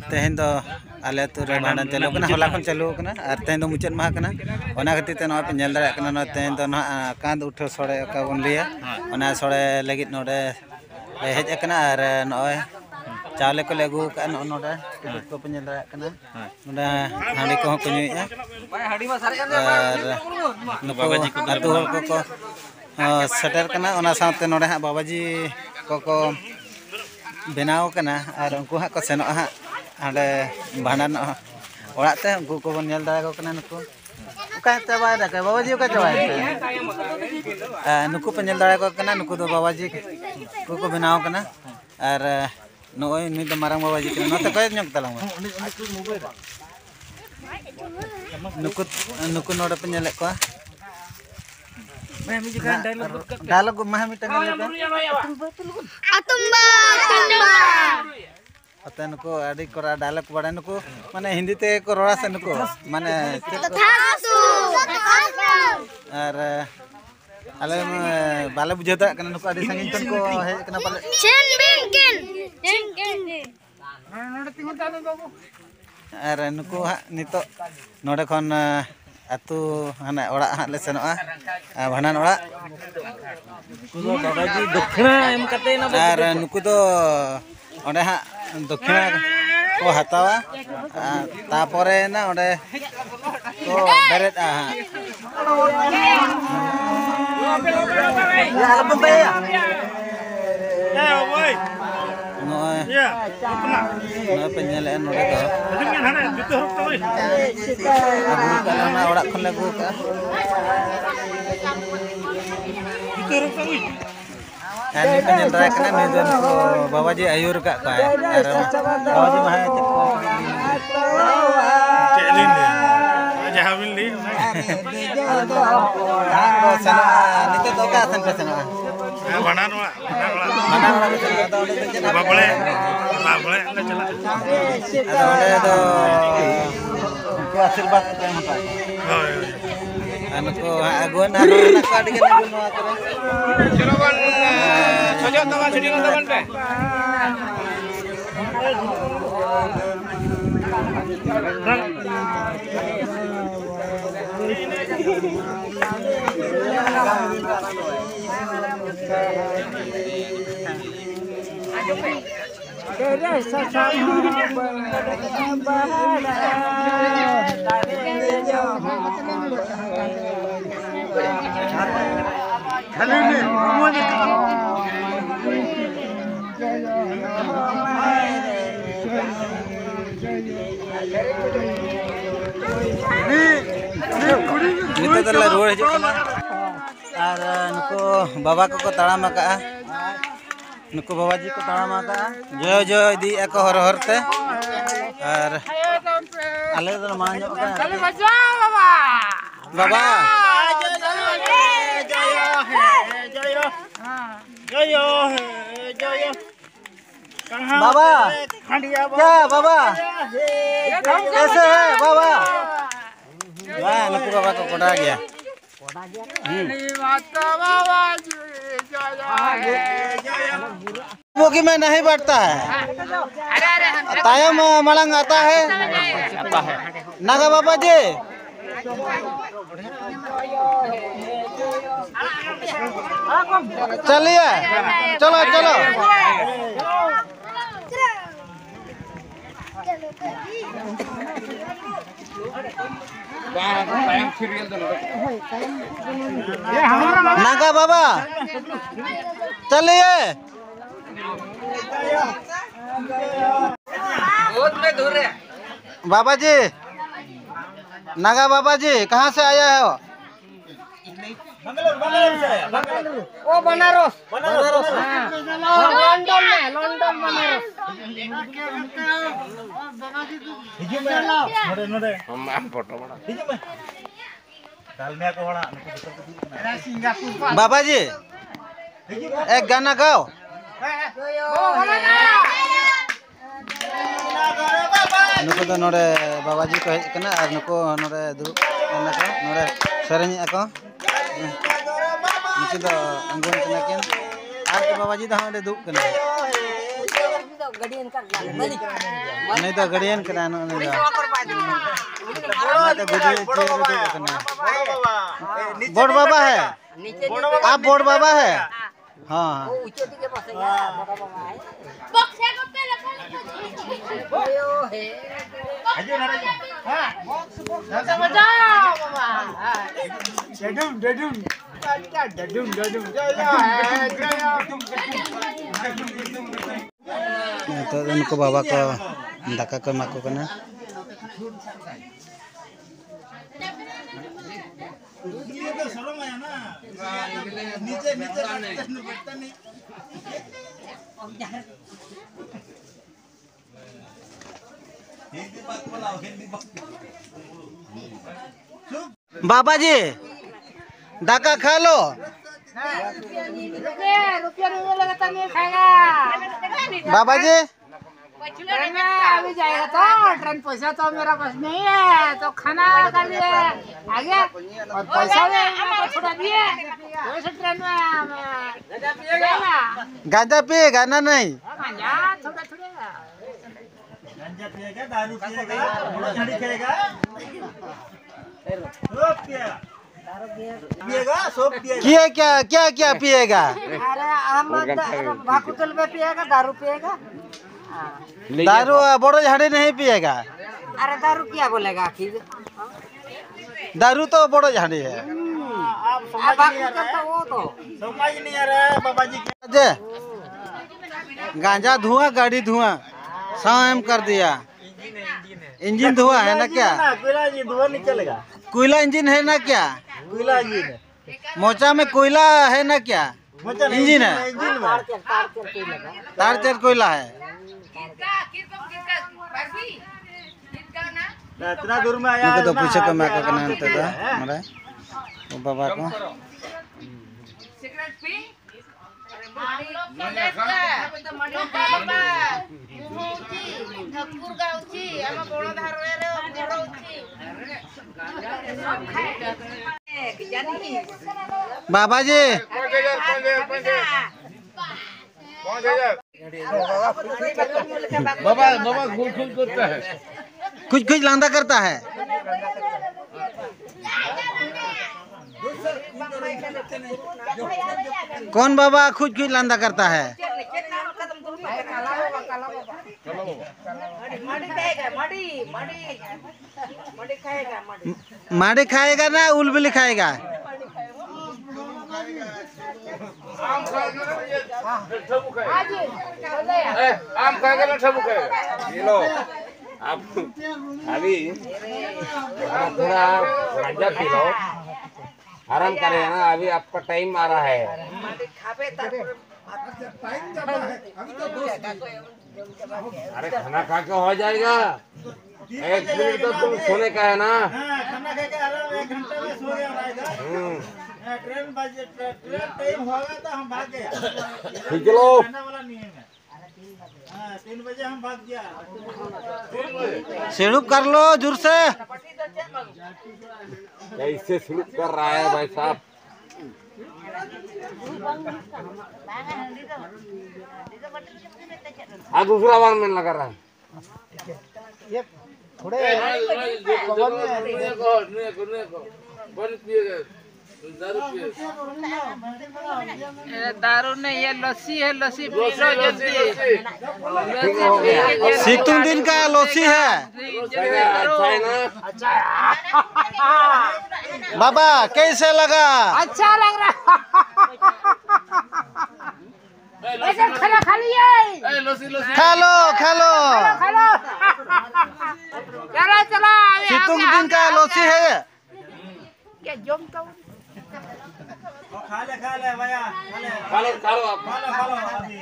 तेहन दो आले अतु रे भांडन चालू कना होला खन चालू कना और तेहन दो मुचाद माह कना ओना खातिर ते नवा पे नेल दाड़ा कना न तेहन दो ना कांद उठो सोड़े का बन लिया ओना सोड़े लगित नोडे हेज कना और नय चावले को लेगु का नोडे को पे नेल दाड़ा कना नोडे हांडी को को नुया और बाबाजी को अतु हल को सेटर कना ओना साथे नोडे हा बाबाजी को बनाव कना और उनको हा को सेनो हा आले भांडन ओड़ाते उनको को बन नेल दाड़ा को कना नुको उका चाबाय दा बाबाजी उका चाबाय नुको पे नेल दाड़ा को कना नुको दो बाबाजी को बनाव कना और नोय नि तो मारंग बाबाजी कना नते कय न्यक तलांग नुको नोडे पे नेले को डायलॉग महा मिटन लेका अतन को आदि कोरा डायलॉग बड़ा नुको माने हिंदी ते को रोड़ा से नुको माने और आले बाले बुझाता कना नुको आदि संगिन तन को हे कना पाले चेन बिंकिन नोडे तिंगु तानो बाबू और नुको हा नितो नोडे खन अतु हाना ओड़ा हा ले सेनोआ भांडन ओड़ा कुदो बाबाजी दक्षिणा एम कते ना और नुको दो ओडे हा दक्षिणा को हतावा तापरे ना ओडे को बेरेट आ या बम्बे ए ओय नोय या अपना नोय पेनेल एन नोडे को हाना जुतो हरप तोय अबु कलना ओड़ा खन लगु का जुतो हरप तोय ani penyel daड़ा कना निजन को बाबाजी आयुर का पाए और बाबाजी महा चेलिन जहां बिन ली को सना निते दोका सन पे सना बनान बाबले ले चला अदे दो को आशीर्वाद के हटा होय अनको अगुन आरो ना का दिगे ना नवा करे चलो बन सजो तवा छडी न दबन पे तेरे ससा बहाना खाली में मुझे निते तला रोड हजू कना और नुको बाबा को ताड़ाम का नुको बाबाजी को ताड़ाम का जो जो दी एको हर हरते और आले तो मान जो का बाबा बाबा बाबा क्या बाबा कैसे है बाबा वाह नुको बाबा को कोड़ा गया बोगी में नहीं बढ़ता है तायम मलंग आता है नागा बाबा जी चलिए चलो चलो नागा बाबा चलिए बाबा जी नागा बाबा जी कहाँ से आया हो ओ बनारस बनारस लंदन में लंदन बनारस नोडे नोडे हम फोटो बड़ा डालने को बड़ा बाबा जी एक गाना गाओ नुको तो नोडे बाबा जी को हेज कना और नुको नोडे दुरुब कना को नोडे सेरेनी को नुको तो अंगुन कना किन और बाबा जी तो हां दुरुब कना नहीं तो गड़ियन करानो नहीं बोर्ड बाबा है आप बोर्ड बाबा है हाँ तो उनको बाबा को दाका को माको करना बाबा जी दाका खा लो रुपया लगता नहीं खाएगा बाबा जी अभी जाएगा तो ट्रेन पैसा तो मेरा पास नहीं है तो खाना कर लिए आगे और पैसा छोड़ा दिए वैसे ट्रेन में गांजा पिएगा ना नहीं गांजा थोड़ा थोड़ा गांजा पिएगा दारू पिएगा झाड़ी खाएगा पिएगा सब पिएगा क्या क्या क्या पिएगा अरे हम भाकुतल में पिएगा दारू पिएगा दारू बड़ो झाड़ी नहीं पिएगा अरे दारू क्या बोलेगा दारू तो बड़ो झाड़ी है भाकुतल तो वो तो समझ नहीं आ रहा है बाबा जी गांजा धुआं गाड़ी धुआं शाम कर दिया इंजन धुआं है ना क्या कोयला जी धुआं नहीं चलेगा कोयला इंजन है ना क्या कोयला इंजन मोचा में कोयला है ना क्या इंजन है इंजन में तार चर कोयला है इतना दूर में आया तो पूछे को मैं का नाम था हमारा वो बाबा को बाबा जी बाबा बाबा खुद करता है कुछ कुछ लांदा करता है कौन बाबा खुद कुछ लांदा करता है माड़ी खाएगा ना उलबली खाएगा आम खाएगा ना ठबू खाएगा ये लो आप अभी थोड़ा गांजा पी लो आराम करें ना अभी आपका टाइम आ रहा है अरे खाना खा के हो जाएगा 1 मिनट तो तुम सोने का है ना खाना खा के आराम 1 घंटा में सो गया ट्रेन टाइम होगा तो हम भाग गया खींच लो वाला नहीं है 3 बजे हम भाग गया सिड़ुप कर लो जोर से कैसे शुरू कर रहा है भाई साहब हाँ दूसरा बार में लगा रहा है दारू नहीं है लस्सी है लस्सी पी लो जल्दी सितुंग दिन का लस्सी है अच्छा है ना बाबा कैसे लगा अच्छा लग रहा ऐसे खाना खा लिए खा लो खा लो चलो चलो सितुंग दिन का लस्सी है क्या जम तो खा ले भैया खा ले खा लो आप खा लो अभी